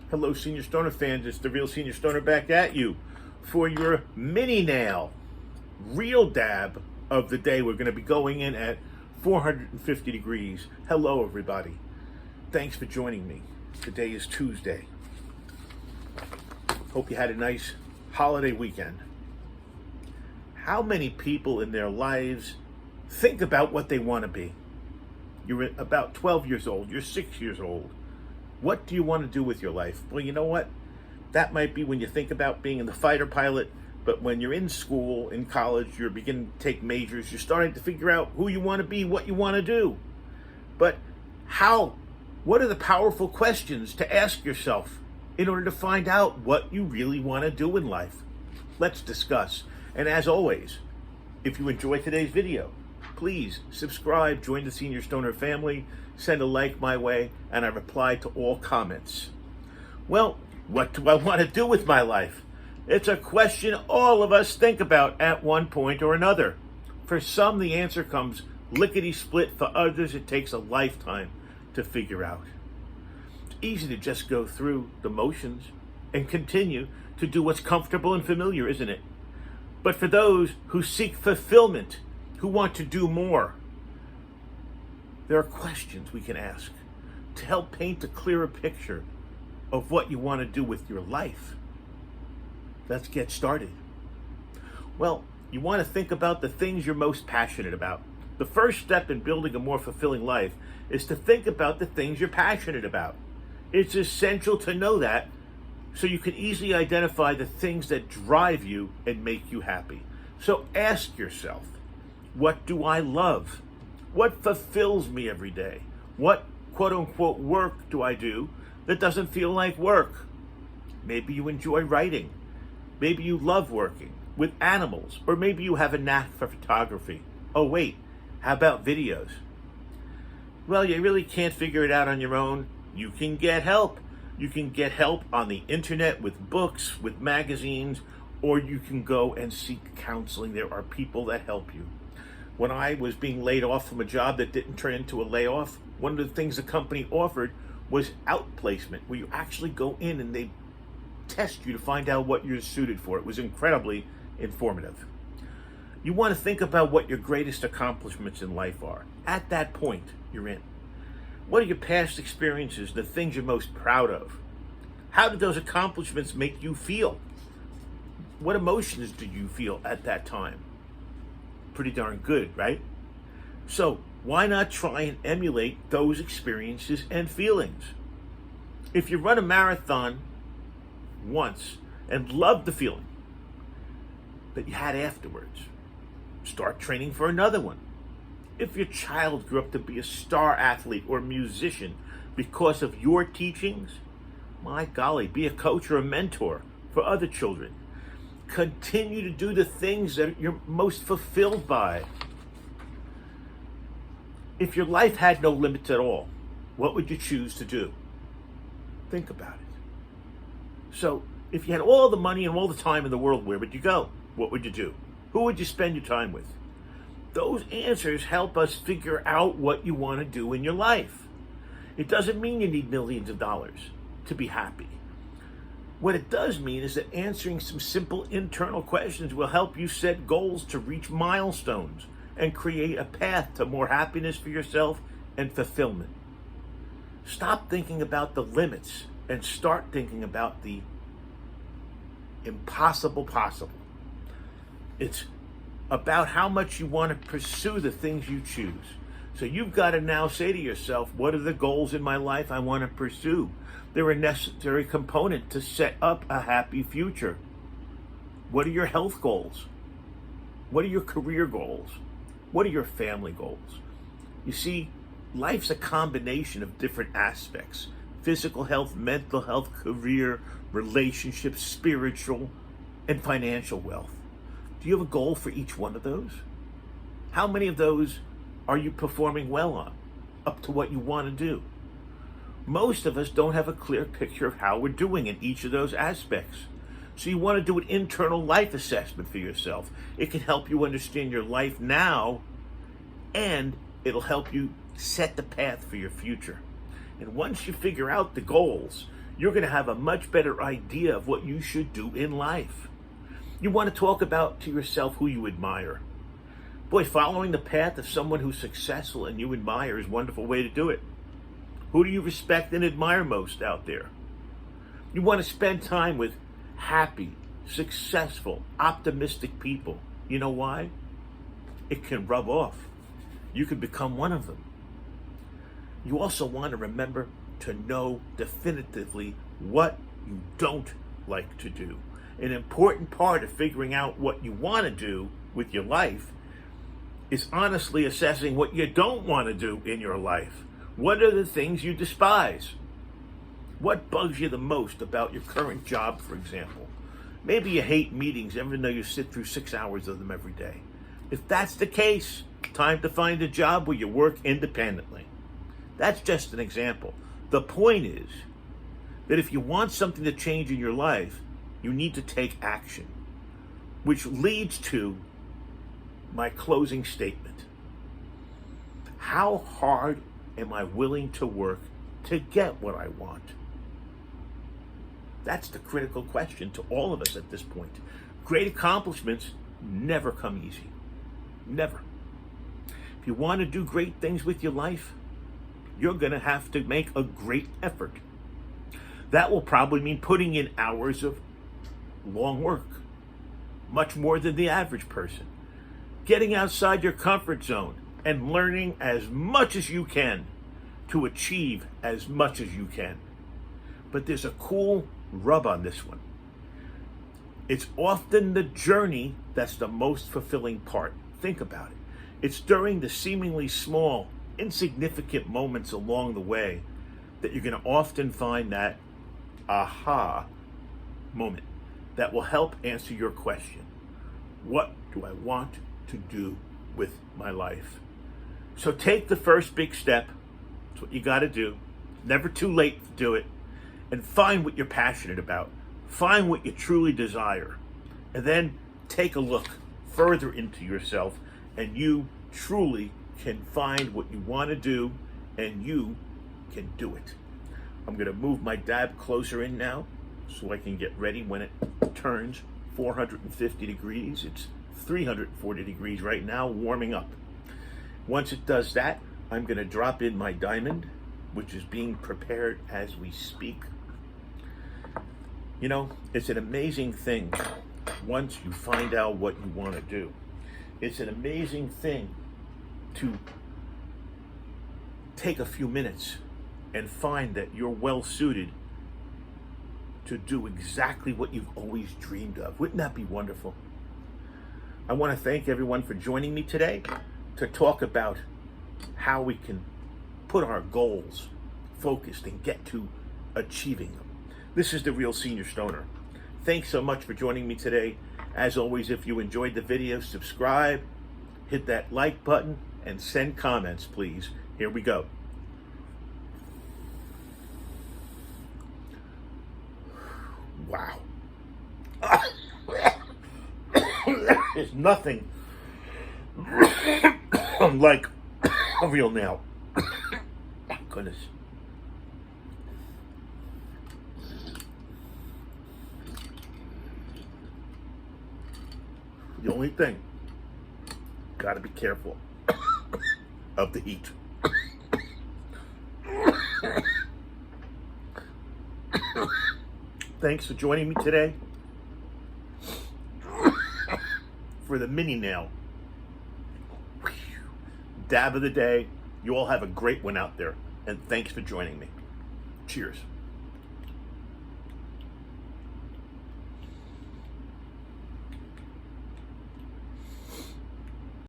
Hello, Senior Stoner fans. It's the Real Senior Stoner back at you for your mini nail real dab of the day. We're going to be going in at 450 degrees. Hello, everybody. Thanks for joining me. Today is Tuesday. Hope you had a nice holiday weekend. How many people in their lives think about what they want to be? You're about 12 years old. You're 6 years old. What do you want to do with your life? Well, you know what? That might be when you think about being the fighter pilot, but when you're in school, in college, you're beginning to take majors, you're starting to figure out who you want to be, what you want to do. But what are the powerful questions to ask yourself in order to find out what you really want to do in life? Let's discuss. And as always, if you enjoyed today's video, please subscribe, join the Senior Stoner family, send a like my way, and I reply to all comments. Well, what do I want to do with my life? It's a question all of us think about at one point or another. For some, the answer comes lickety-split. For others, it takes a lifetime to figure out. It's easy to just go through the motions and continue to do what's comfortable and familiar, isn't it? But for those who seek fulfillment, who want to do more, there are questions we can ask to help paint a clearer picture of what you want to do with your life. Let's get started. Well, you want to think about the things you're most passionate about. The first step in building a more fulfilling life is to think about the things you're passionate about. It's essential to know that so you can easily identify the things that drive you and make you happy. So ask yourself, what do I love? What fulfills me every day? What quote-unquote work do I do that doesn't feel like work? Maybe you enjoy writing. Maybe you love working with animals. Or maybe you have a knack for photography. Oh wait, how about videos? Well, you really can't figure it out on your own. You can get help. You can get help on the internet with books, with magazines, or you can go and seek counseling. There are people that help you. When I was being laid off from a job that didn't turn into a layoff, one of the things the company offered was outplacement, where you actually go in and they test you to find out what you're suited for. It was incredibly informative. You want to think about what your greatest accomplishments in life are. At that point, you're in. What are your past experiences, the things you're most proud of? How did those accomplishments make you feel? What emotions did you feel at that time? Pretty darn good, right? So why not try and emulate those experiences and feelings? If you run a marathon once and love the feeling that you had afterwards, start training for another one. If your child grew up to be a star athlete or musician because of your teachings, my golly, be a coach or a mentor for other children. Continue to do the things that you're most fulfilled by. If your life had no limits at all, what would you choose to do? Think about it. So, if you had all the money and all the time in the world, where would you go? What would you do? Who would you spend your time with? Those answers help us figure out what you want to do in your life. It doesn't mean you need millions of dollars to be happy. What it does mean is that answering some simple internal questions will help you set goals to reach milestones and create a path to more happiness for yourself and fulfillment. Stop thinking about the limits and start thinking about the impossible possible. It's about how much you want to pursue the things you choose. So you've got to now say to yourself, what are the goals in my life I want to pursue? They're a necessary component to set up a happy future. What are your health goals? What are your career goals? What are your family goals? You see, life's a combination of different aspects: physical health, mental health, career, relationships, spiritual, and financial wealth. Do you have a goal for each one of those? How many of those are you performing well on, up to what you want to do? Most of us don't have a clear picture of how we're doing in each of those aspects. So you want to do an internal life assessment for yourself. It can help you understand your life now, and it'll help you set the path for your future. And once you figure out the goals, you're going to have a much better idea of what you should do in life. You want to talk about to yourself who you admire. Boy, following the path of someone who's successful and you admire is a wonderful way to do it. Who do you respect and admire most out there? You want to spend time with happy, successful, optimistic people. You know why? It can rub off. You can become one of them. You also want to remember to know definitively what you don't like to do. An important part of figuring out what you want to do with your life is honestly assessing what you don't want to do in your life. What are the things you despise? What bugs you the most about your current job, for example? Maybe you hate meetings even though you sit through 6 hours of them every day. If that's the case, time to find a job where you work independently. That's just an example. The point is that if you want something to change in your life, you need to take action, which leads to my closing statement. How hard am I willing to work to get what I want? That's the critical question to all of us at this point. Great accomplishments never come easy. Never. If you want to do great things with your life, you're going to have to make a great effort. That will probably mean putting in hours of long work, much more than the average person. Getting outside your comfort zone and learning as much as you can to achieve as much as you can. But there's a cool rub on this one. It's often the journey that's the most fulfilling part. Think about it. It's during the seemingly small, insignificant moments along the way that you're going to often find that aha moment that will help answer your question. What do I want to do with my life? So take the first big step. That's what you got to do. Never too late to do it. And find what you're passionate about. Find what you truly desire. And then take a look further into yourself, and you truly can find what you want to do, and you can do it. I'm going to move my dab closer in now so I can get ready when it turns 450 degrees. It's 340 degrees right now, warming up. Once it does that, I'm going to drop in my diamond, which is being prepared as we speak. You know, it's an amazing thing once you find out what you want to do. It's an amazing thing to take a few minutes and find that you're well suited to do exactly what you've always dreamed of. Wouldn't that be wonderful? I want to thank everyone for joining me today to talk about how we can put our goals focused and get to achieving them. This is the Real Senior Stoner. Thanks so much for joining me today. As always, if you enjoyed the video, subscribe, hit that like button, and send comments, please. Here we go. Wow. There's nothing like a real nail. Goodness. The only thing, gotta be careful of the heat. Thanks for joining me today for the mini nail dab of the day. You all have a great one out there, and thanks for joining me. Cheers.